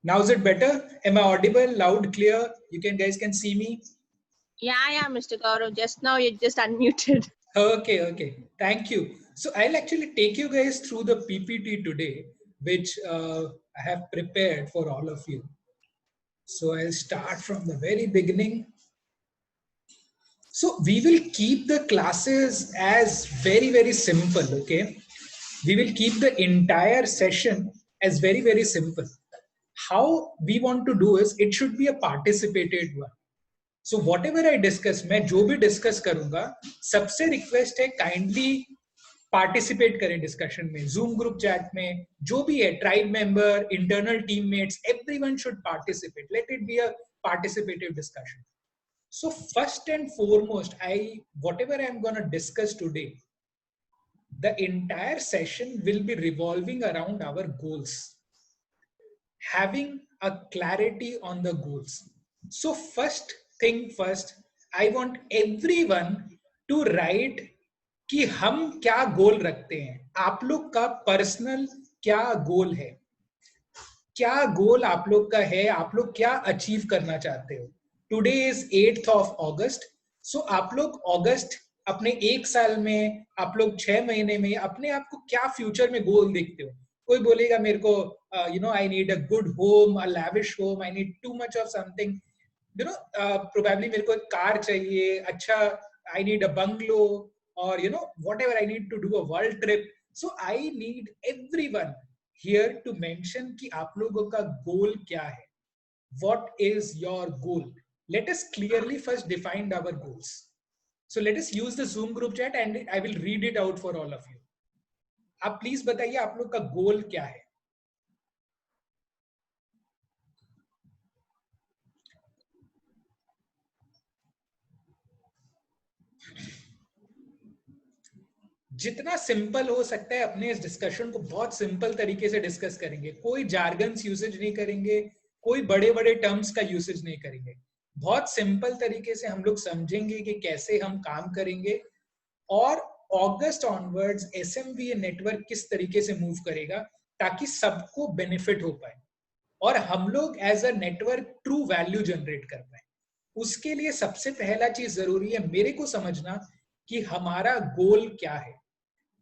Now is it better? Am I audible, loud, clear? Guys can see me? Yeah, Mr. Gaurav. Just now you just unmuted. Okay. Thank you. So I'll actually take you guys through the PPT today, which I have prepared for all of you. So I'll start from the very beginning. So we will keep the classes as very simple, okay? We will keep the entire session as very simple. How we want to do is it should be a participated one. So whatever I discuss, मैं जो भी discuss करूंगा, सबसे request है kindly participate करें discussion में, Zoom group chat में, जो भी है tribe member, internal teammates, everyone should participate. Let it be a participative discussion. So first and foremost, whatever I'm gonna discuss today, the entire session will be revolving around our goals. Having a clarity on the goals. So first thing first, I want everyone to write कि हम क्या गोल रखते हैं, आप लोग का personal क्या गोल है, क्या गोल आप लोग का है, आप लोग क्या अचीव करना चाहते हो. Today is 8th of August. सो आप लोग अगस्त अपने एक साल में, आप लोग 6 महीने में अपने आप को क्या फ्यूचर में गोल देखते हो. कोई बोलेगा मेरे को I need a good home, a lavish home, I need too much of something, probably मेरे को एक कार चाहिए, अच्छा आई नीड अ बंगलो, और whatever I need to do a world trip. So I need everyone here to mention कि आप लोगों का गोल क्या है. What is your goal? Let us clearly first define our goals. So let us use the Zoom group chat and I will read it out for all of you. आप please बताइए आप लोग का गोल क्या है. जितना सिंपल हो सकता है अपने इस डिस्कशन को बहुत सिंपल तरीके से डिस्कस करेंगे. कोई जार्गन्स यूसेज नहीं करेंगे, कोई बड़े बड़े टर्म्स का यूसेज नहीं करेंगे. बहुत सिंपल तरीके से हम लोग समझेंगे कि कैसे हम काम करेंगे और अगस्त ऑनवर्ड्स एसएमवीए नेटवर्क किस तरीके से मूव करेगा ताकि सबको बेनिफिट हो पाए और हम लोग as a network true value generate कर पाए. उसके लिए सबसे पहला चीज जरूरी है मेरे को समझना कि हमारा गोल क्या है.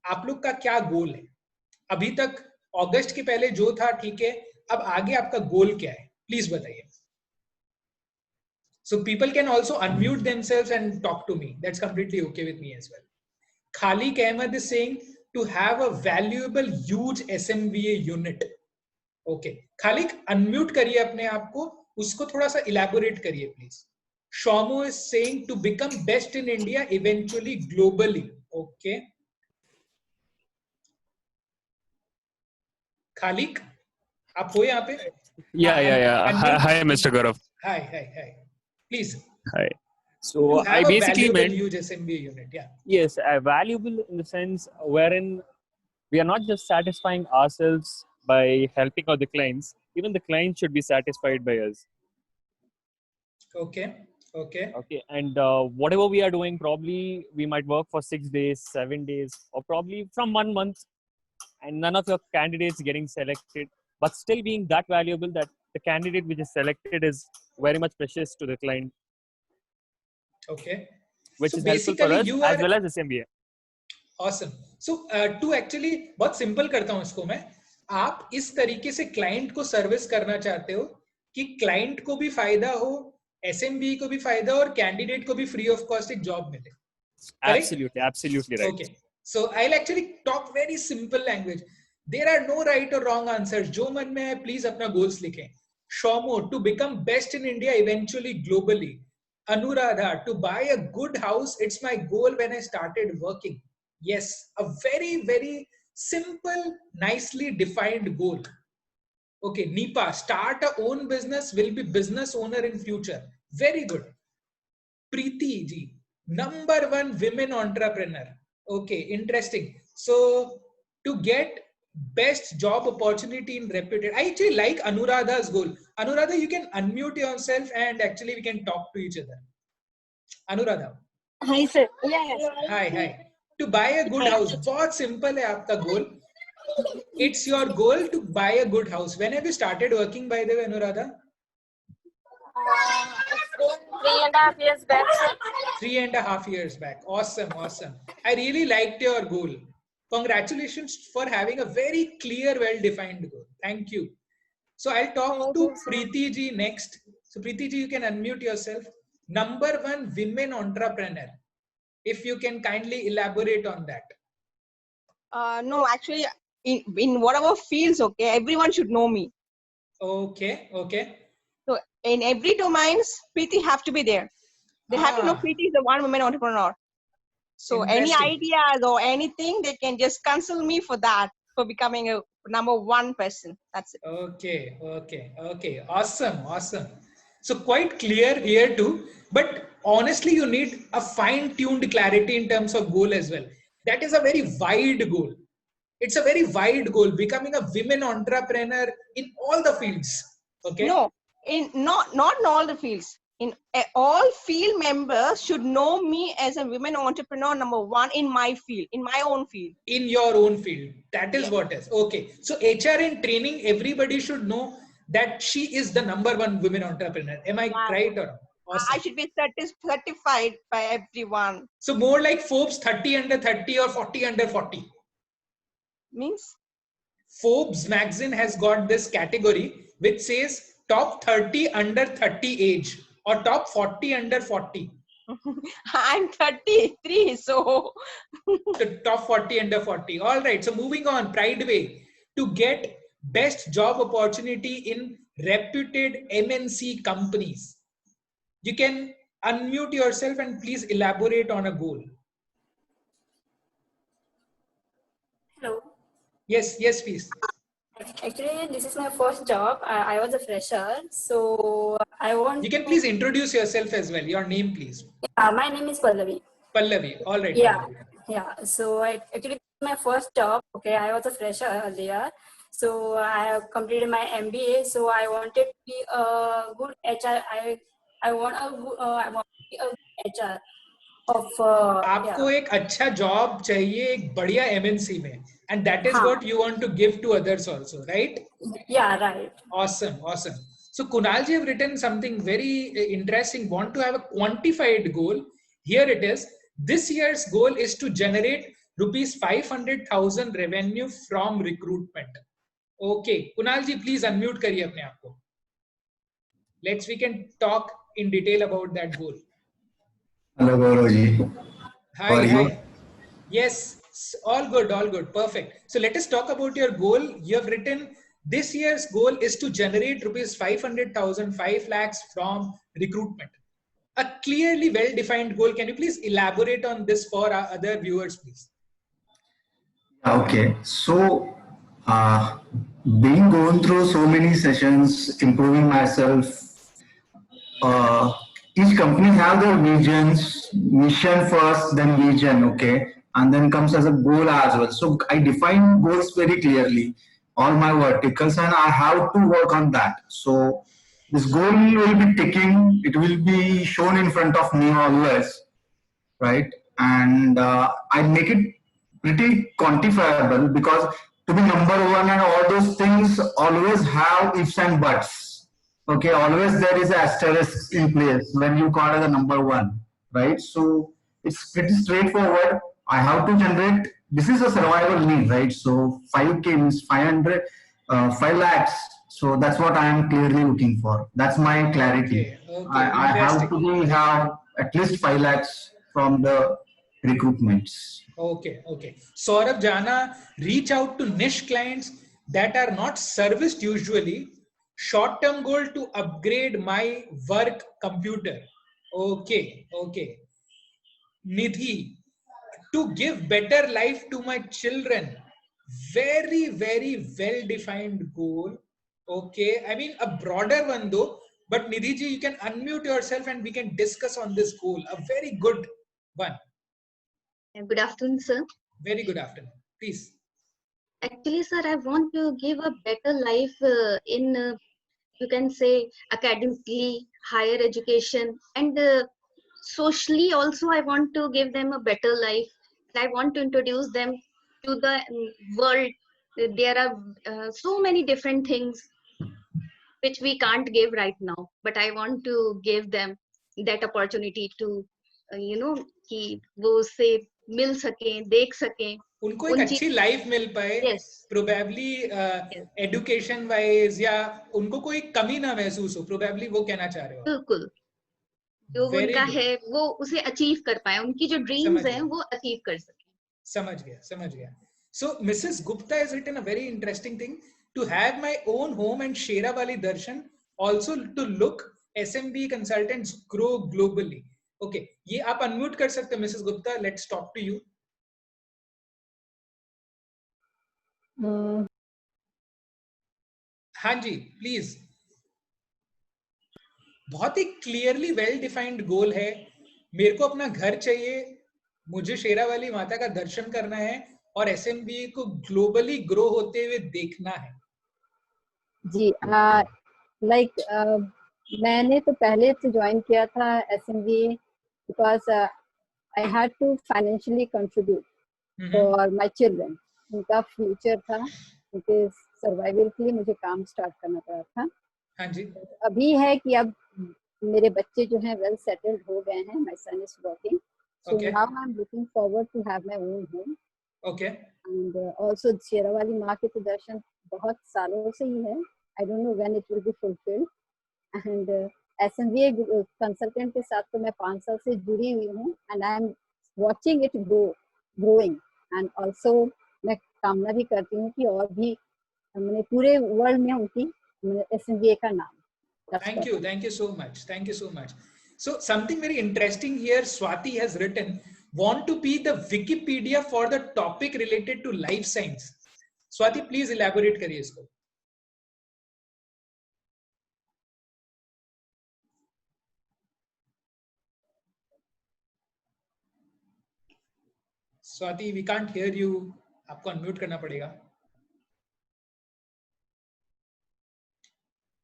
आप लोग का क्या गोल है. अभी तक अगस्त के पहले जो था ठीक है, अब आगे आपका गोल क्या है प्लीज बताइए. So people can also unmute themselves and talk to me. That's completely okay with me as well. Khalik Ahmed is saying to have a valuable huge SMVA unit. Okay. Khalik, unmute करिए अपने आप को, उसको थोड़ा सा elaborate करिए please. Shomo is saying to become best in India, eventually globally. Okay. Khalik, आप हो यहाँ पे? Yeah. Hi, Mr. Gaurav. Hi. Please. Hi. So to have I basically a valuable meant huge SMBA unit. Yeah. yes, valuable in the sense wherein we are not just satisfying ourselves by helping out the clients. Even the client should be satisfied by us. Okay. And whatever we are doing, probably we might work for 6 days, 7 days, or probably from 1 month, and none of your candidates getting selected, but still being that valuable that the candidate which is selected is very much precious to the client. Okay. Which so is helpful for us as well as SMBA. Awesome. So to actually बहुत simple करता हूँ इसको मैं. आप इस तरीके से client को सर्विस करना चाहते हो कि क्लाइंट को भी फायदा हो, एसएमबी को भी फायदा हो और कैंडिडेट को भी फ्री ऑफ कॉस्ट एक जॉब मिले. Absolutely right. Okay. So I'll actually talk very simple language. There are no right or wrong answers. जो मन में है प्लीज अपना गोल्स लिखें. Shomo, to become best in India, eventually globally. Anuradha, to buy a good house, it's my goal when I started working. Yes, a very simple, nicely defined goal. Okay, Nipa, start a own business, will be business owner in future. Very good. Preeti ji, #1 women entrepreneur. Okay, interesting. So to get best job opportunity in reputed, I actually like Anuradha's goal. Anuradha, you can unmute yourself and actually we can talk to each other. Anuradha. Hi sir. Yeah. Hi. To buy a good house. बहुत simple है आपका goal. It's your goal to buy a good house. When have you started working, by the way, Anuradha? It's been 3.5 years back, sir. 3.5 years back. Awesome, awesome. I really liked your goal. Congratulations for having a very clear, well-defined goal. Thank you. So I'll talk Thank to you, sir. Preeti ji next. So Preeti ji, you can unmute yourself. Number one women entrepreneur. If you can kindly elaborate on that. No, actually, in whatever fields, okay, everyone should know me. Okay, okay. So in every domains, Preeti have to be there. They have to know Preeti is the one woman entrepreneur. So any Interesting. ideas or anything, they can just consult me for that, for becoming a number one person. That's it. Okay, okay, okay. Awesome, awesome. So quite clear here too. But honestly, you need a fine-tuned clarity in terms of goal as well. That is a very wide goal. It's a very wide goal, becoming a women entrepreneur in all the fields. Okay. No, not in all the fields. All field members should know me as a women entrepreneur number one in my field, in my own field. In your own field. That is Yes. what is. Okay. So HR in training, everybody should know that she is the number one women entrepreneur. Am I Wow. right or not? Awesome. I should be certified by everyone. So more like Forbes 30 under 30 or 40 under 40. Means? Forbes magazine has got this category which says top 30 under 30 age or top 40 under 40. I'm 33, so The top 40 under 40. All right. So moving on, Prideway. To get best job opportunity in reputed MNC companies. You can unmute yourself and please elaborate on a goal. Hello. Yes, yes, please. Actually, this is my first job. I was a fresher, so I want. You can please introduce yourself as well. Your name, please. My name is Pallavi. Pallavi. All right. Yeah, Pallavi. yeah. So actually, my first job. Okay, I was a fresher earlier. So I have completed my MBA. So I wanted to be a good HR. I want to be a good HR of. आपको एक अच्छा job चाहिए एक बढ़िया MNC में and that is हाँ. what you want to give to others also, right? Yeah, right. Awesome, awesome. So Kunal ji have written something very interesting. Want to have a quantified goal. Here it is. This year's goal is to generate rupees 500,000 revenue from recruitment. Okay, Kunal ji, please unmute करिए अपने आप को. We can talk in detail about that goal. Hello, Gaurav ji. Hi, How are you? hi. Yes, all good, perfect. So let us talk about your goal. You have written this year's goal is to generate rupees 500,000, 5 lakhs from recruitment. A clearly well-defined goal. Can you please elaborate on this for our other viewers, please? Okay, so being going through so many sessions, improving myself, each company have their visions, mission first, then vision, okay, and then comes as a goal as well. So I define goals very clearly, all my verticals, and I have to work on that. So this goal will be ticking, it will be shown in front of me always, right? And I make it pretty quantifiable because to be number one and all those things always have ifs and buts. Okay, always there is an asterisk in place when you call it the number one, right? So it's pretty straightforward. I have to generate. This is a survival need, right? So 5K means 500, 5 lakhs. So that's what I am clearly looking for. That's my clarity. Okay, I have to have at least 5 lakhs from the recruitments. Okay. Saurabh Jana, reach out to niche clients that are not serviced usually. Short-term goal to upgrade my work computer. Okay. Nidhi, to give better life to my children. Very well-defined goal. Okay. I mean, a broader one though. But Nidhi ji, you can unmute yourself and we can discuss on this goal. A very good one. Good afternoon, sir. Very good afternoon. Please. Actually, sir, I want to give a better life in, you can say, academically, higher education, and socially also. I want to give them a better life. I want to introduce them to the world there are so many different things which we can't give right now, but I want to give them that opportunity to कि वो उससे मिल सके, देख सके, उनको एक अच्छी life मिल पाए, yes, प्रोबेबली एडुकेशन वाइज, या उनको कोई कमी ना महसूस हो, प्रोबेबली वो कहना चाह रहे हो। बिल्कुल, जो उनका है वो उसे अचीव कर पाए, उनकी जो ड्रीम्स हैं वो अचीव कर सके। समझ गया। So Mrs. Gupta has written a very interesting thing: to have my own home and Sherawali Darshan, also to look SMB consultants grow globally. Okay, ये आप अनम्यूट कर सकते हो Mrs Gupta, let's talk to you. हाँ जी please. बहुत ही clearly well defined goal है, मेरे को अपना घर चाहिए, मुझे शेरावाली माता का दर्शन करना है और एसएमबी को ग्लोबली ग्रो होते हुए देखना है। जी, मैंने तो पहले से ज्वाइन किया था SMB because I had to financially contribute for my children. उनका फ्यूचर था, उनके सर्वाइवल के लिए मुझे काम स्टार्ट करना पड़ा था। हाँ जी। अभी है कि अब मेरे बच्चे जो हैं वेल सेटल्ड हो गए हैं, my son is working, so now I am looking forward to have my own home. Okay. And also Sherawali Maa के तो दर्शन बहुत सालों से ही है, I don't know when it will be fulfilled. And SMB consultant के साथ तो मैं 5 साल से जुड़ी हुई हूँ and I am watching it growing. And also मैं कामना भी करती हूँ कि और भी मैंने पूरे वर्ल्ड में उनकी SMBA का नाम। Thank you so much. So something very interesting here, Swati has written, want to be the Wikipedia for the topic related to life science. Swati, please elaborate करिए इसको। Swati, we can't hear you, आपको unmute करना पड़ेगा।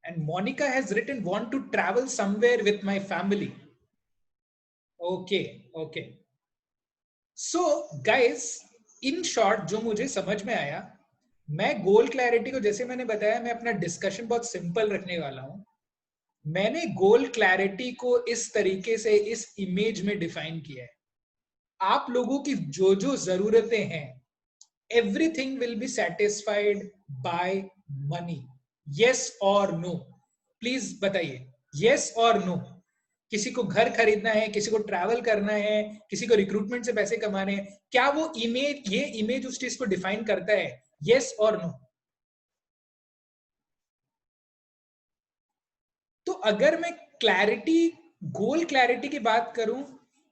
And Monica has written, want to travel somewhere with my family. Okay. So guys, in short, जो मुझे समझ में आया, मैं गोल क्लैरिटी को, जैसे मैंने बताया, मैं अपना डिस्कशन बहुत सिंपल रखने वाला हूं। मैंने गोल क्लैरिटी को इस तरीके से इस इमेज में डिफाइन किया है। आप लोगों की जो जो जरूरतें हैं, everything will be satisfied by money. Yes or no? Please बताइए, yes or no? किसी को घर खरीदना है, किसी को ट्रैवल करना है, किसी को रिक्रूटमेंट से पैसे कमाने हैं, क्या वो इमेज, ये इमेज उस चीज को डिफाइन करता है? yes or no? तो अगर मैं क्लैरिटी, गोल क्लैरिटी की बात करूं,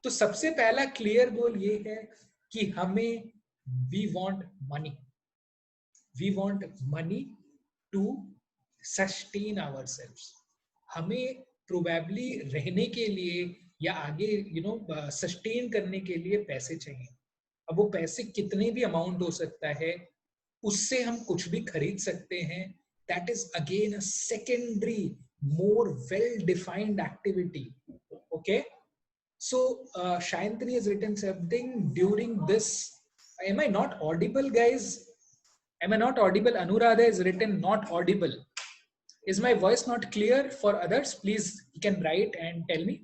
तो सबसे पहला क्लियर गोल ये है कि हमें we want money to sustain ourselves. हमें प्रोबेबली रहने के लिए या आगे सस्टेन करने के लिए पैसे चाहिए। अब वो पैसे कितने भी अमाउंट हो सकता है, उससे हम कुछ भी खरीद सकते हैं। That is again a secondary more well-defined activity. Okay, so Shayantini has written something during this. Am I not audible, guys? Am I not audible? Anuradha has written not audible. Is my voice not clear for others? Please, you can write and tell me.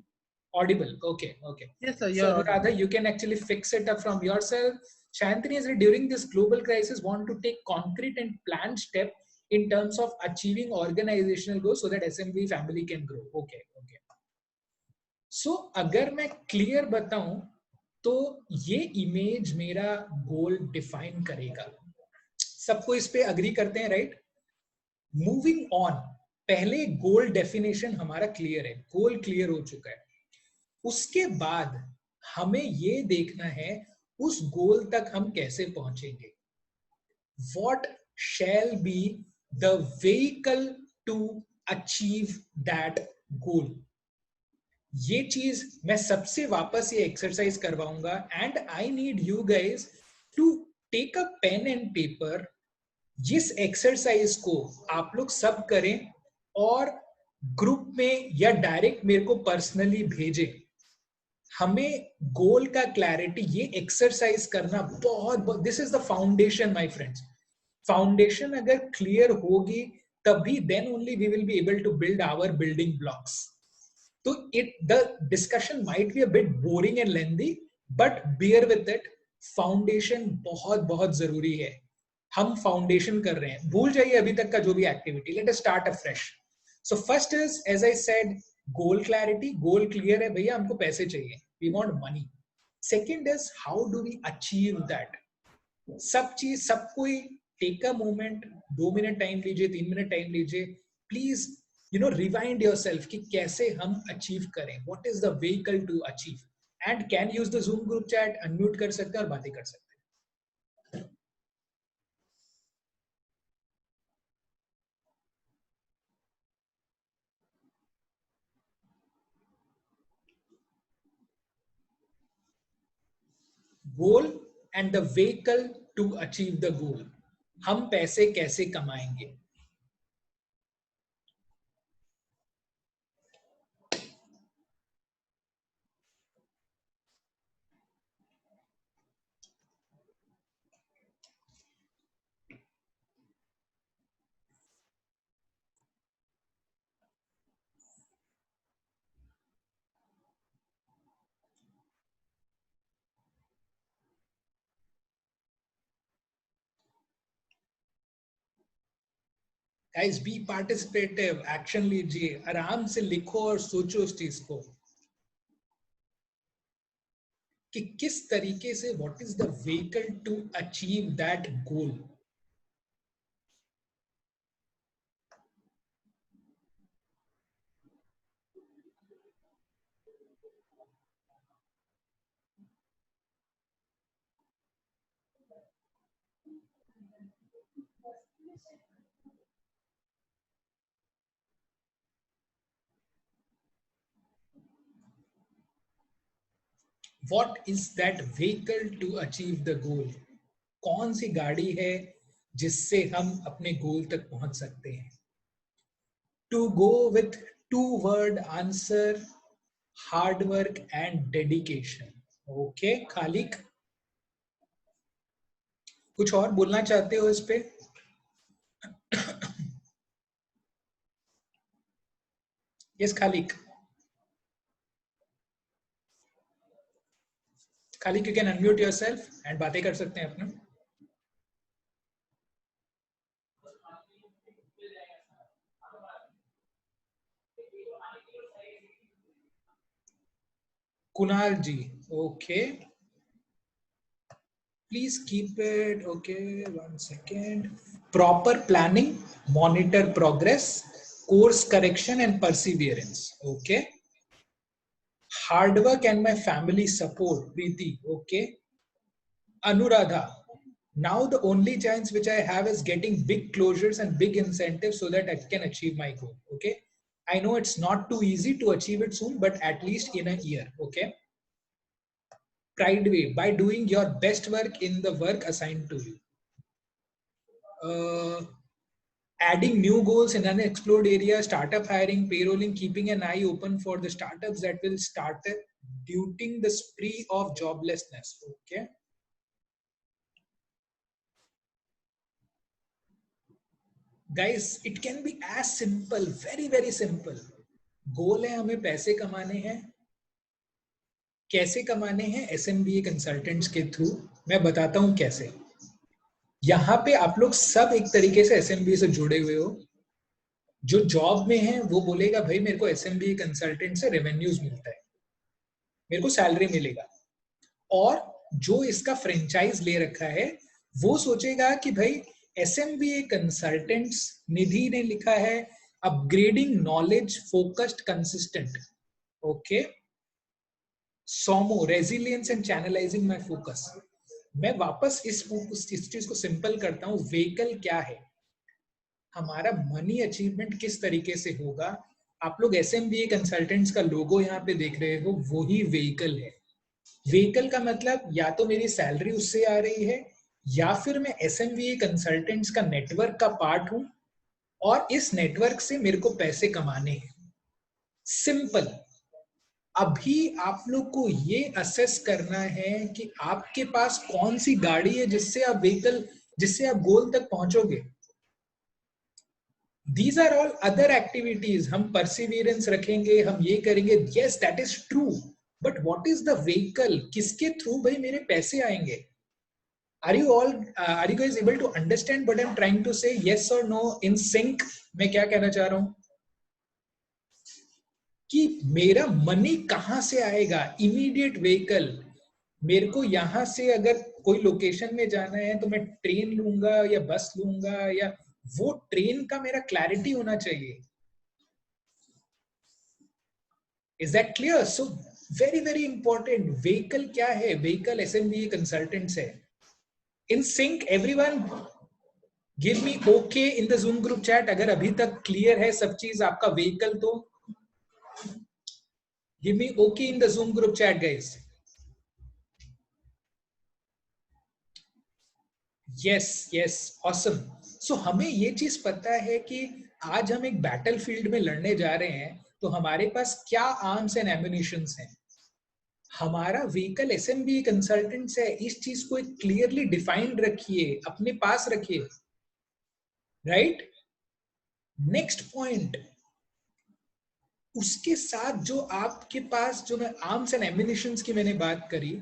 Audible. Okay. Yes, sir. So Anuradha, you can actually fix it up from yourself. Shayantini has written, during this global crisis, want to take concrete and planned step in terms of achieving organizational goals so that SMB family can grow. Okay. So अगर मैं clear बताऊं तो ये image मेरा गोल define करेगा। सबको इस पे अग्री करते हैं, राइट? मूविंग ऑन, पहले गोल डेफिनेशन हमारा क्लियर है, गोल क्लियर हो चुका है। उसके बाद हमें ये देखना है उस गोल तक हम कैसे पहुंचेंगे। What shall be the vehicle to achieve that goal? ये चीज मैं सबसे वापस ये एक्सरसाइज करवाऊंगा and I need you guys to take a pen and paper. जिस एक्सरसाइज को आप लोग सब करें और ग्रुप में या डायरेक्ट मेरे को पर्सनली भेजें। हमें गोल का क्लैरिटी, ये एक्सरसाइज करना बहुत, this is the foundation my friends. Foundation अगर क्लियर होगी तभी then only we will be able to build our building blocks. तो the discussion might be a bit boring and lengthy, but bear with it. Foundation बहुत बहुत जरूरी है. हम foundation कर रहे हैं, भूल जाइए अभी तक का जो भी activity. Let us start afresh. So first is, as I said, goal clarity. Goal clear है भैया, हमको पैसे चाहिए, we want money. Second is how do we achieve that. सब कोई take a moment, 2 minute time लीजिए, 3 मिनट टाइम लीजिए, please rewind yourself कि कैसे हम अचीव करें. What is the vehicle to achieve, and can use the Zoom group chat, unmute कर सकते हैं और बातें कर सकते हैं. Goal and the vehicle to achieve the goal. हम पैसे कैसे कमाएंगे. गाइस बी पार्टिसिपेटिव, एक्शन लीजिए, आराम से लिखो और सोचो उस चीज को कि किस तरीके से, what is the vehicle to achieve that goal. What is that vehicle to achieve the goal? कौन सी गाड़ी है जिससे हम अपने गोल तक पहुंच सकते हैं. To go with 2-word answer, hard work and dedication. Okay, खालिक कुछ और बोलना चाहते हो इस पे? Yes, Khaliq. Khaliq, you can unmute yourself and बातें कर सकते हैं अपना. Kunal ji, okay. Please keep it, okay, 1 second. Proper planning, monitor progress, course correction and perseverance, okay. Hard work and my family support, Preeti, okay. Anuradha, now the only chance which I have is getting big closures and big incentives so that I can achieve my goal, okay. I know it's not too easy to achieve it soon, but at least in a year, okay. Pride way, by doing your best work in the work assigned to you. Adding new goals in an explored area, startup hiring, payrolling, keeping an eye open for the startups that will start during the spree of joblessness, okay. Guys, it can be as simple, very very simple. गोल है हमें पैसे कमाने हैं. कैसे कमाने हैं? SMBA consultants के through. मैं बताता हूं कैसे. यहाँ पे आप लोग सब एक तरीके से SMBA से जुड़े हुए हो. जो जॉब में है वो बोलेगा भाई मेरे को SMBA कंसल्टेंट से रेवेन्यूज मिलता है, मेरे को सैलरी मिलेगा. और जो इसका फ्रेंचाइज ले रखा है वो सोचेगा कि भाई SMBA कंसल्टेंट्स, निधि ने लिखा है upgrading knowledge focused consistent, okay. सोमो, resilience and channelising my focus. मैं वापस इस चीज को सिंपल करता हूं. व्हीकल क्या है हमारा? मनी अचीवमेंट किस तरीके से होगा? आप लोग SMBA कंसल्टेंट्स का लोगो यहाँ पे देख रहे हो, वही व्हीकल है. व्हीकल का मतलब या तो मेरी सैलरी उससे आ रही है, या फिर मैं SMBA कंसल्टेंट्स का नेटवर्क का पार्ट हूं और इस नेटवर्क से मेरे को पैसे कमाने हैं. सिंपल. अभी आप लोग को ये असेस करना है कि आपके पास कौन सी गाड़ी है जिससे आप व्हीकल जिससे आप गोल तक पहुंचोगे. These are all other activities. हम perseverance रखेंगे, हम ये करेंगे. Yes, that is true. But what is the vehicle? किसके through भाई मेरे पैसे आएंगे? Are you guys able to understand what I'm trying to say? Yes or no? In sync. मैं क्या कहना चाह रहा हूँ? कि मेरा मनी कहाँ से आएगा? Immediate vehicle. मेरे को यहाँ से अगर कोई लोकेशन में जाना है तो मैं ट्रेन लूंगा या बस लूंगा, या वो ट्रेन का मेरा क्लैरिटी होना चाहिए. Is that clear? So very very important. Vehicle क्या है? Vehicle SMBA consultants है. In sync, everyone give me okay in the Zoom group chat. अगर अभी तक clear है सब चीज आपका vehicle तो give me okay in the Zoom group chat, guys. Yes, awesome. So हमें ये चीज पता है कि आज हम एक बैटल फील्ड में लड़ने जा रहे हैं, तो हमारे पास क्या आर्म्स एंड एम्युनिशंस हैं. हमारा व्हीकल एसएमबी कंसल्टेंट्स है. इस चीज को एक क्लियरली डिफाइंड रखिए, अपने पास रखिए. राइट. नेक्स्ट पॉइंट, उसके साथ जो आपके पास जो मैं आर्म्स एंड एम्युनिशंस की मैंने बात करी,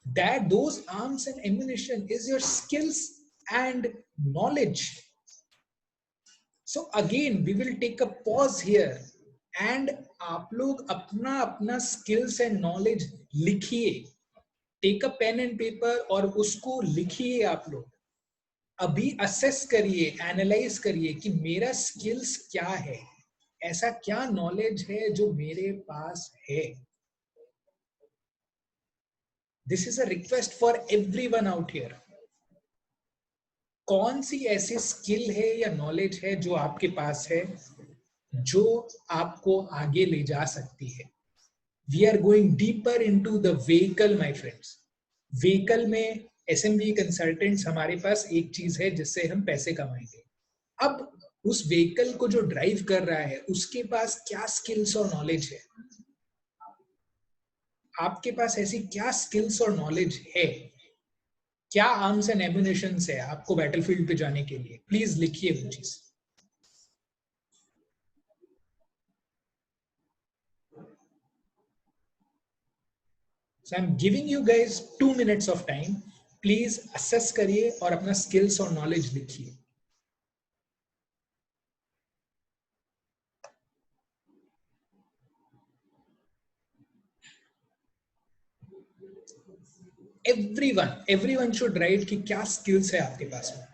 that those arms and ammunition is your skills and knowledge. So again we will take a pause here and आप लोग अपना अपना skills and knowledge लिखिए. Take a pen and paper और उसको लिखिए. आप लोग अभी assess करिए, analyze करिए कि मेरा skills क्या है, ऐसा क्या knowledge है जो मेरे पास है. This is a request for everyone out here. कौन सी ऐसी स्किल है या नॉलेज है जो आपके पास है जो आपको आगे ले जा सकती है. We are going deeper into the vehicle, my friends. Vehicle में SMB consultants हमारे पास एक चीज है जिससे हम पैसे कमाएंगे. अब उस व्हीकल को जो ड्राइव कर रहा है उसके पास क्या स्किल्स और नॉलेज है. आपके पास ऐसी क्या स्किल्स और नॉलेज है, क्या आर्म्स एंड एम्युनिशंस है आपको बैटलफील्ड पे जाने के लिए. प्लीज लिखिए वो चीज. So I'm giving you guys 2 minutes of time. Please assess करिए और अपना स्किल्स और नॉलेज लिखिए. everyone should write कि क्या skills है आपके पास में.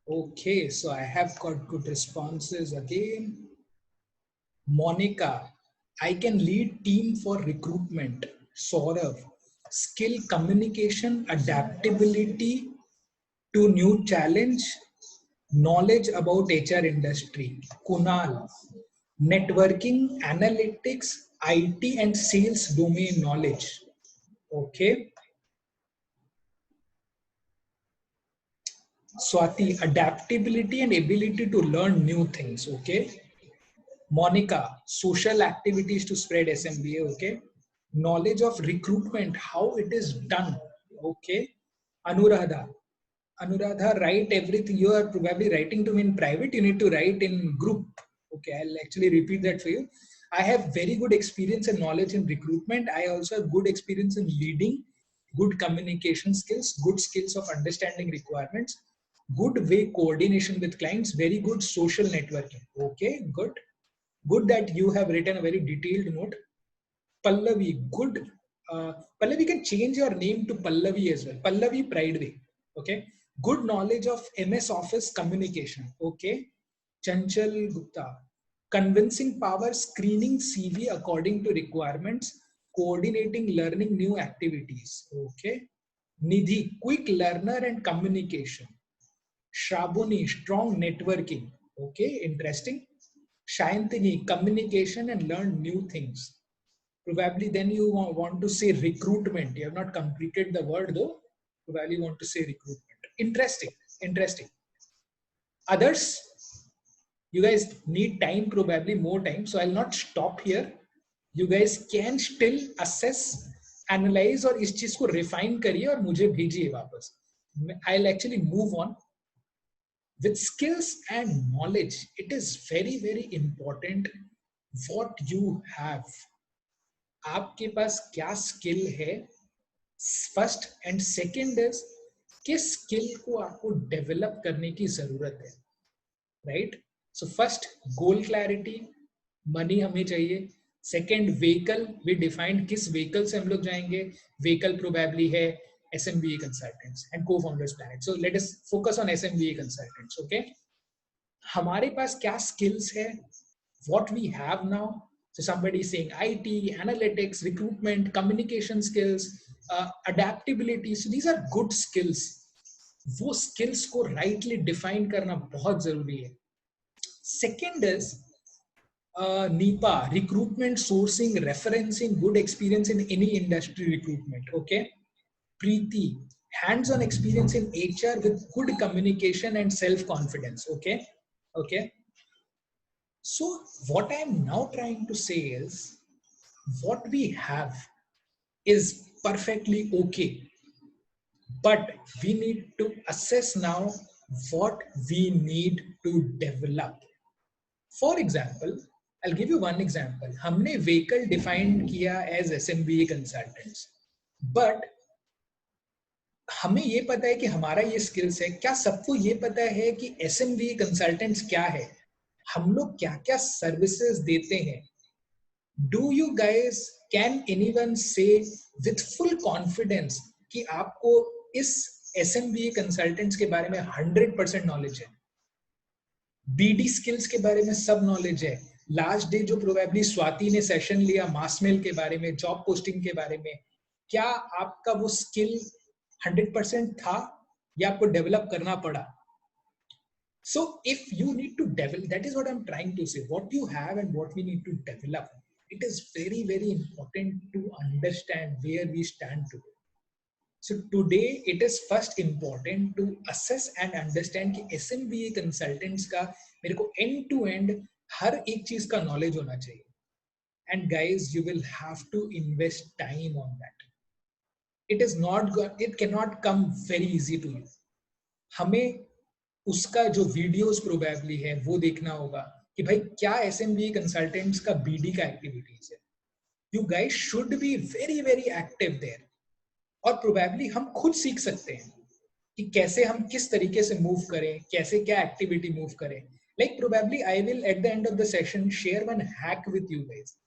Okay, so I have got good responses again. Monica, I can lead team for recruitment. Saurav, skill communication, adaptability to new challenge, knowledge about HR industry. Kunal, networking, analytics, IT and sales domain knowledge. Okay. Swati, adaptability and ability to learn new things. Okay. Monica, social activities to spread SMBA. Okay. Knowledge of recruitment, how it is done. Okay. Anuradha, Anuradha, write everything. You are probably writing to me in private. You need to write in group. Okay, I'll actually repeat that for you. I have very good experience and knowledge in recruitment. I also have good experience in leading, good communication skills, good skills of understanding requirements, good way coordination with clients, very good social networking. Okay, good. Good that you have written a very detailed note. Pallavi, good. Pallavi, can change your name to Pallavi as well. Pallavi Prideway. Okay. Good knowledge of MS Office communication. Okay. Chanchal Gupta. Convincing power, screening CV according to requirements, coordinating learning new activities. Okay. Nidhi, quick learner and communication. Shabuni, strong networking. Okay, interesting. Shayantini, communication and learn new things. Probably then you want to say recruitment. You have not completed the word though. Probably want to say recruitment. Interesting, interesting. Others, you guys need time, probably more time. So I'll not stop here. You guys can still assess, analyze और इस चीज को refine करिए और मुझे भेजिए वापस. I'll actually move on. With skills and knowledge, it is very, very important what you have. आपके पास क्या skill है, फर्स्ट एंड सेकेंड इज किस स्किल को आपको डेवलप करने की जरूरत है, right? So first goal clarity, money हमें चाहिए. सेकेंड व्हीकल, वी डिफाइंड किस व्हीकल से हम लोग जाएंगे. व्हीकल प्रोबेबली है SMBA consultants and co-founders planet. So let us focus on SMBA consultants. Okay, हमारे पास क्या skills है, what we have now. So somebody is saying IT, analytics, recruitment, communication skills, adaptability. So these are good skills. वो skills को rightly define करना बहुत जरूरी है. Second is NEPA, recruitment, sourcing, referencing, good experience in any industry recruitment. Okay. Preeti, hands-on experience in HR with good communication and self-confidence. Okay. Okay. So what I'm now trying to say is what we have is perfectly okay, but we need to assess now what we need to develop. For example, I'll give you one example. हमने vehicle defined किया as SMBA consultants, but हमें ये पता है कि हमारा ये skills है. क्या सबको ये पता है कि SMBA कंसल्टेंट्स क्या है, हम लोग क्या क्या सर्विसेज देते हैं? Do you guys, can anyone से विथ फुल कॉन्फिडेंस कि आपको इस SMBA कंसल्टेंट्स के बारे में 100% नॉलेज है, BD स्किल्स के बारे में सब नॉलेज है? लास्ट डे जो प्रोबेबली स्वाति ने सेशन लिया मास मेल के बारे में, जॉब पोस्टिंग के बारे में, क्या आपका वो स्किल 100% था या आपको डेवलप करना पड़ा? So if you need to develop, that is what I'm trying to say, what you have and what we need to develop. It is very, very important to understand where we stand today. So today it is first important to assess and understand कि SMBA consultants का मेरे को end to end हर एक चीज का knowledge होना चाहिए. And guys, you will have to invest time on that. It is not good, it cannot come very easy to you. हमें उसका जो वीडियोस प्रोबेबली है वो देखना होगा कि भाई क्या SMBA कंसल्टेंट्स का BD का एक्टिविटीज है. You guys should be very very active there. और प्रोबेबली हम खुद सीख सकते हैं कि कैसे हम किस तरीके से मूव करें, कैसे क्या एक्टिविटी मूव करें. Like probably I will at the end of the session share one hack with you guys.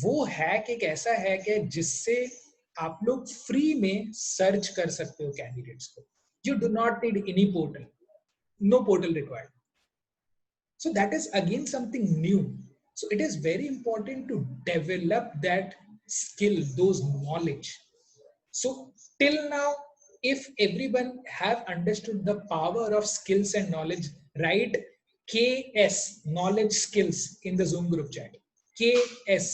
वो हैक एक ऐसा हैक है जिससे आप लोग फ्री में सर्च कर सकते हो कैंडिडेट्स को. You do not need any portal, no portal required. So that is again something new. So it is very important to develop that skill, those knowledge. So till now, if everyone have understood the power of skills and knowledge, write KS, knowledge skills, in the Zoom group chat. KS.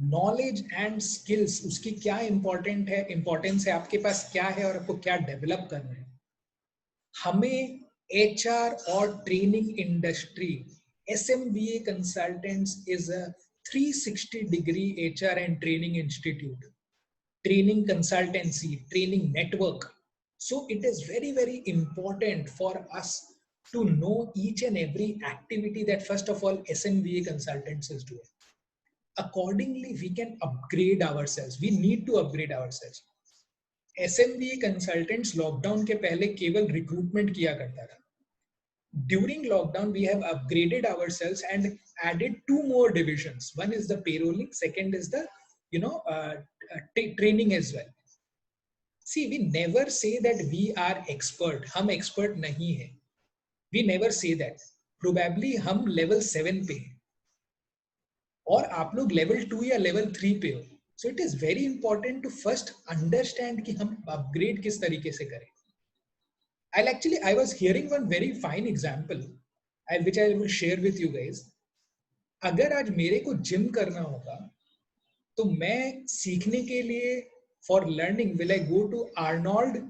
Knowledge and skills, उसकी क्या importance है, आपके पास क्या है और आपको क्या develop करना है. हमें एचआर और training industry, SMBA Consultants is a 360-degree HR and training institute, training consultancy, training network. So it is very, very important for us to know each and every activity that first of all SMBA Consultants is doing. Accordingly, we can upgrade ourselves. We need to upgrade ourselves. SMBA Consultants lockdown के पहले केवल recruitment किया करता था. During lockdown, we have upgraded ourselves and added 2 more divisions. One is the payrolling, second is the training as well. See, we never say that we are expert. हम expert नहीं है. We never say that. Probably हम level 7 पे हैं और आप लोग level 2 या level 3 पे हो. So it is very important to first understand कि हम upgrade किस तरीके से करें. I was hearing one very fine example, which I will share with you guys. अगर आज मेरे को जिम करना होगा तो मैं सीखने के लिए for learning will I go to Arnold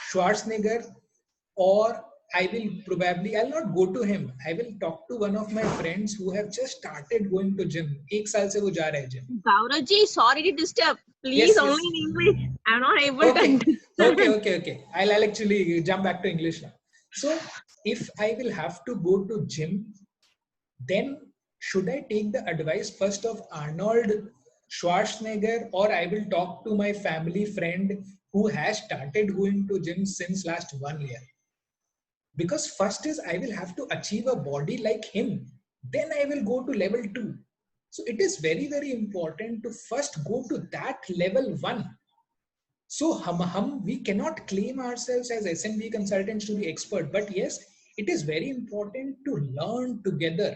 Schwarzenegger, or I'll not go to him. I will talk to one of my friends who have just started going to gym. 1 साल से वो जा रहे हैं gym. Gaurav ji, sorry to disturb. Please, Yes, only yes. in English. I'm not able to Okay, understand. okay. I'll actually jump back to English now. So if I will have to go to gym, then should I take the advice first of Arnold Schwarzenegger, or I will talk to my family friend who has started going to gym since last 1 year? Because first is I will have to achieve a body like him, then I will go to level 2. So it is very, very important to first go to that level 1. So we cannot claim ourselves as SMB consultants to be expert, but yes, it is very important to learn together,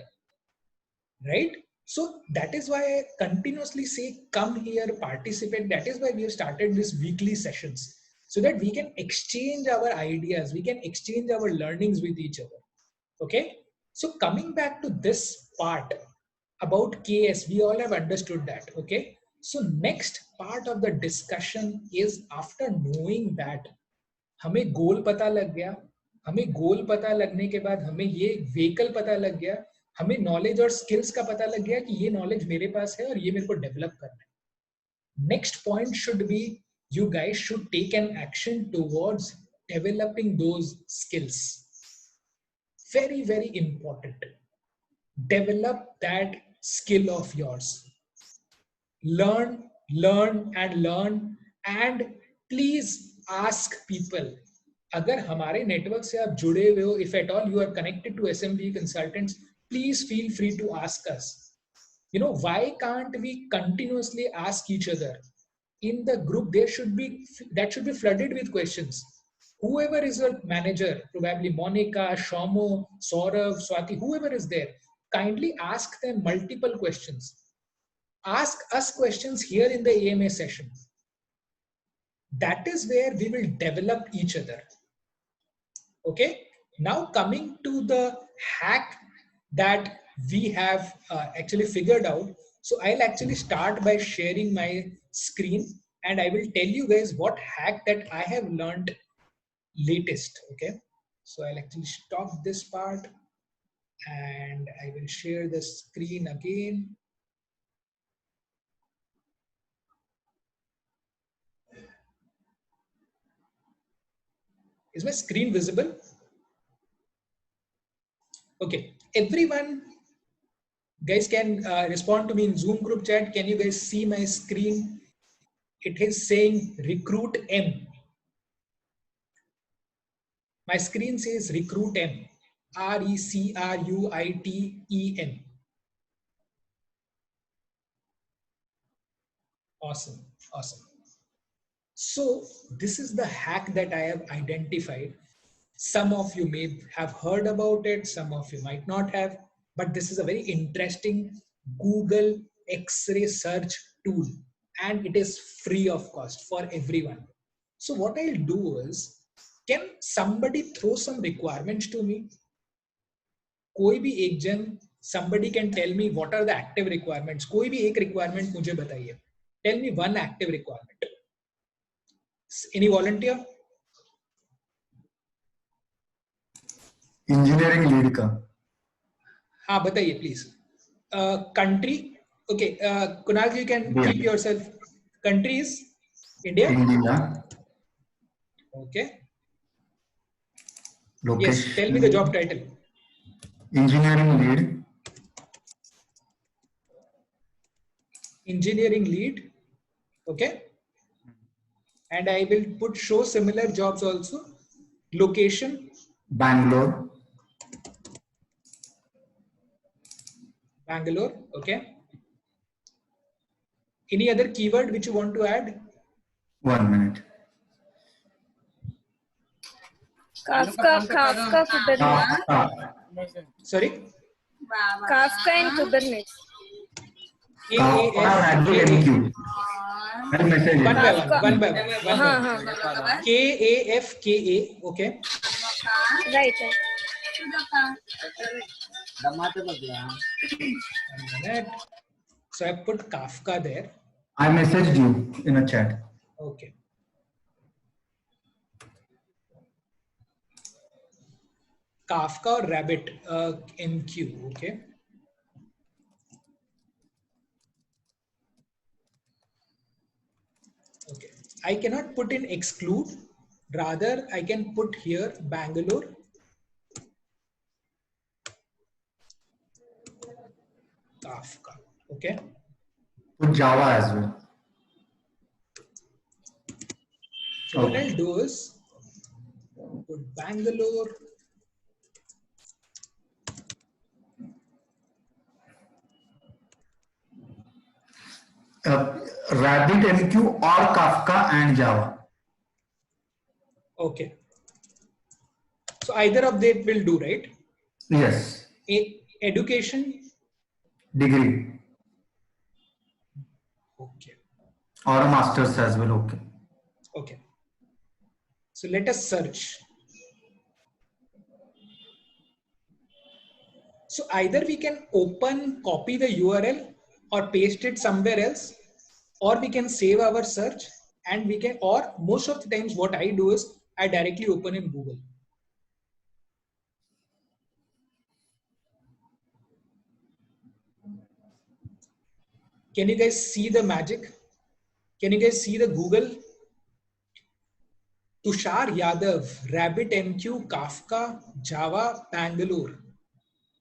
right? So that is why I continuously say, come here, participate. That is why we have started these weekly sessions, so that we can exchange our ideas, we can exchange our learnings with each other. Okay. So coming back to this part about KS, we all have understood that. Okay. So next part of the discussion is, after knowing that, हमें गोल पता लग गया, हमें गोल पता लगने के बाद हमें ये व्हीकल पता लग गया, हमें नॉलेज और स्किल्स का पता लग गया कि ये नॉलेज मेरे पास है और ये मेरे को डेवलप करना है. Next point should be, you guys should take an action towards developing those skills. Very, very important. Develop that skill of yours. Learn, and please ask people. अगर हमारे नेटवर्क से आप जुड़े हुए हो, if at all you are connected to SMB Consultants, please feel free to ask us. Why can't we continuously ask each other? In the group, that should be flooded with questions. Whoever is a manager, probably Monica, Shomo, Saurav, Swati, whoever is there, kindly ask them multiple questions. Ask us questions here in the AMA session. That is where we will develop each other. Okay. Now coming to the hack that we have actually figured out. So I'll actually start by sharing my screen, and I will tell you guys what hack that I have learned latest. Okay. So I'll actually stop this part and I will share the screen again. Is my screen visible? Okay. Everyone, guys, can respond to me in Zoom group chat. Can you guys see my screen? It is saying Recruit M. My screen says Recruit M. RECRUITEM. Awesome. So this is the hack that I have identified. Some of you may have heard about it, some of you might not have, but this is a very interesting Google X-ray search tool, and it is free of cost for everyone. So what I'll do is, can somebody throw some requirements to me? कोई भी एक जन somebody can tell me what are the active requirements. कोई भी एक requirement मुझे बताइए. Tell me one active requirement. Any volunteer? Engineering lead का. हाँ बताइए please. Country. Okay, Kunal, you can Yeah. keep yourself. Country is India. India. Okay. Location. Yes. Tell me the job title. Engineering lead. Engineering lead. Okay. And I will put show similar jobs also. Location. Bangalore. Bangalore. Okay. Any other keyword which you want to add? 1 minute. Kafka Kubernetes. Sorry. Kafka and Kubernetes. RabbitMQ. I'll message One by it. one. One by one. KAFKA. Okay. Right. One minute. So I put Kafka there. I messaged you in a chat. Okay. Kafka or Rabbit MQ. Okay. Okay. I cannot put in exclude. Rather, I can put here Bangalore. Kafka. Okay. Put Java as well. So what I'll do is put Bangalore. RabbitMQ or Kafka and Java. Okay. So either of them will do, right? Yes. Education. Degree. Okay. Or a master's as well. Okay. Okay. So let us search. So either we can copy the URL or paste it somewhere else, or we can save our search and we can, or most of the times what I do is I directly open in Google. Can you guys see the magic? Can you guys see the Google? Tushar Yadav, RabbitMQ, Kafka, Java, Bangalore.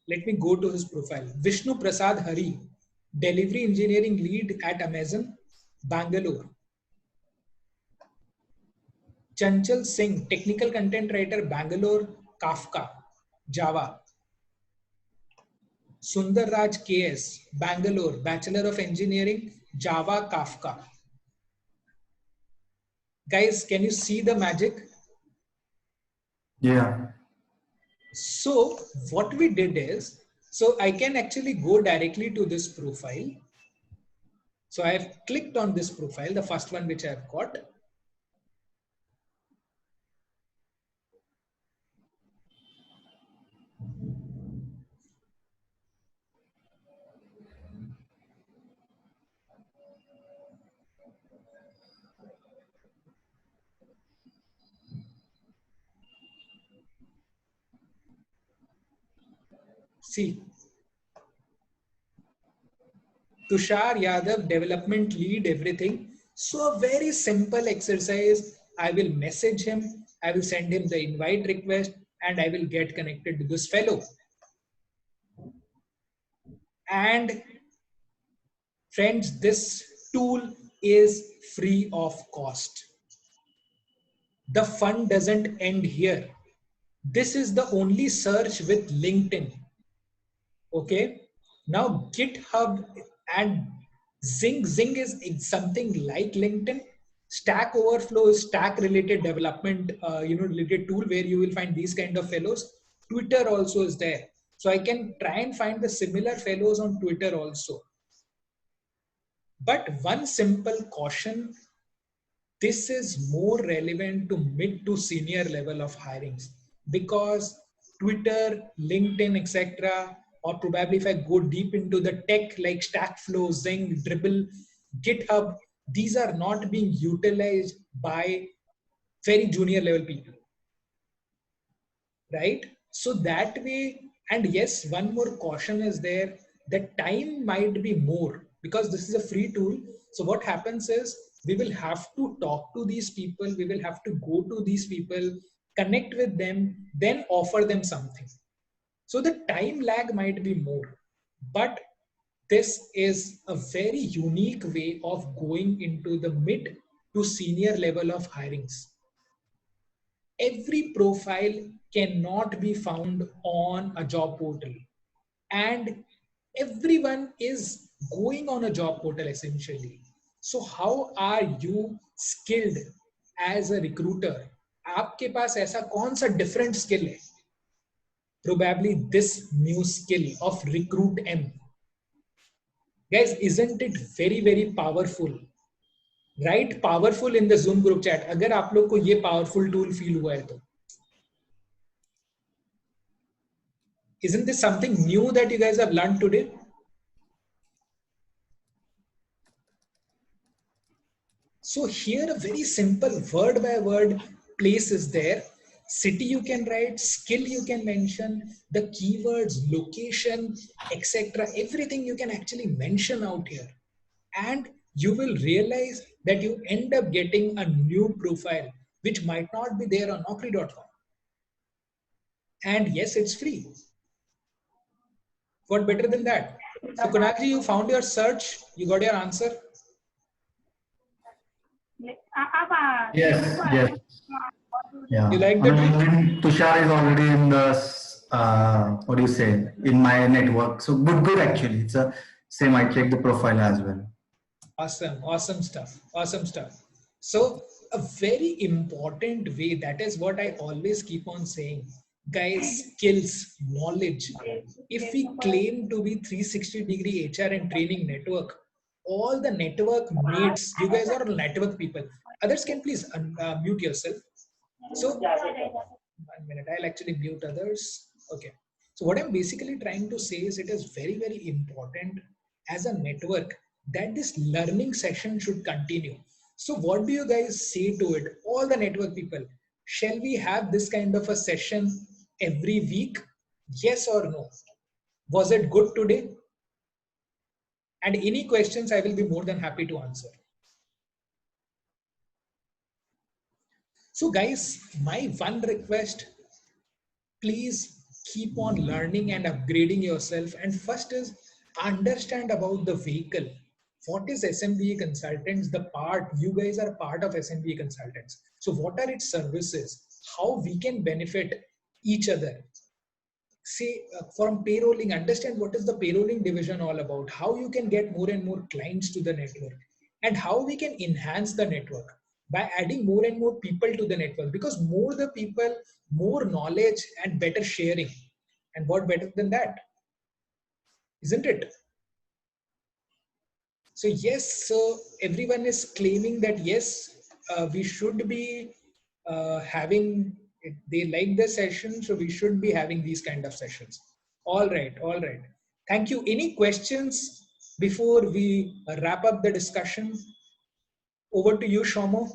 Let me go to his profile. Vishnu Prasad Hari, Delivery Engineering Lead at Amazon, Bangalore. Chanchal Singh, Technical Content Writer, Bangalore, Kafka, Java. Sundar Raj KS, Bangalore, Bachelor of Engineering, Java, Kafka. Guys, can you see the magic? Yeah. So what we did is, so I can actually go directly to this profile. So I have clicked on this profile, the first one which I have got. See, Tushar Yadav, development lead, everything. So a very simple exercise. I will message him. I will send him the invite request and I will get connected to this fellow. And friends, this tool is free of cost. The fun doesn't end here. This is the only search with LinkedIn. Okay. Now GitHub and Zing is something like LinkedIn. Stack Overflow is stack related development, related tool where you will find these kind of fellows. Twitter also is there. So I can try and find the similar fellows on Twitter also. But one simple caution, this is more relevant to mid to senior level of hirings because Twitter, LinkedIn, etc. or probably if I go deep into the tech like Stackflow, Zing, Dribble, GitHub, these are not being utilized by very junior level people, right? So that way, and yes, one more caution is there, the time might be more because this is a free tool. So what happens is we will have to talk to these people, we will have to go to these people, connect with them, then offer them something. So the time lag might be more, but this is a very unique way of going into the mid to senior level of hirings. Every profile cannot be found on a job portal, and everyone is going on a job portal essentially. So how are you skilled as a recruiter? आपके पास ऐसा कौन सा different skill है? Probably this new skill of Recruit M. Guys, isn't it very, very powerful? Right? Powerful in the Zoom group chat. अगर आप लोग को ये powerful tool feel हुआ है तो. Isn't this something new that you guys have learned today? So here a very simple word by word place is there. City you can write, skill you can mention, the keywords, location, etc. Everything you can actually mention out here. And you will realize that you end up getting a new profile which might not be there on Naukri.com. And yes, it's free. What better than that? So Kunalji, you found your search, you got your answer. Yes, yes. Yeah. You like the trick? Tushar is already in the, what do you say, in my network. So good actually. It's a same, I check the profile as well. Awesome, awesome stuff, awesome stuff. So a very important way, that is what I always keep on saying, guys, skills, knowledge. If we claim to be 360-degree HR and training network, all the network mates, you guys are network people. Others can please mute yourself. So 1 minute, I'll actually mute others. Okay. So what I'm basically trying to say is it is very, very important as a network that this learning session should continue. So what do you guys say to it? All the network people, shall we have this kind of a session every week? Yes or no? Was it good today? And any questions, I will be more than happy to answer. So guys, my one request, please keep on learning and upgrading yourself. And first is understand about the vehicle. What is SMBA Consultants? The part, you guys are part of SMBA Consultants. So what are its services? How we can benefit each other? Say from payrolling, understand what is the payrolling division all about, how you can get more and more clients to the network, and how we can enhance the network by adding more and more people to the network, because more the people, more knowledge and better sharing. And what better than that? Isn't it? So yes, so everyone is claiming that yes, we should be having, they like the session, so we should be having these kind of sessions. All right, all right. Thank you. Any questions before we wrap up the discussion? Over to you, Shomo.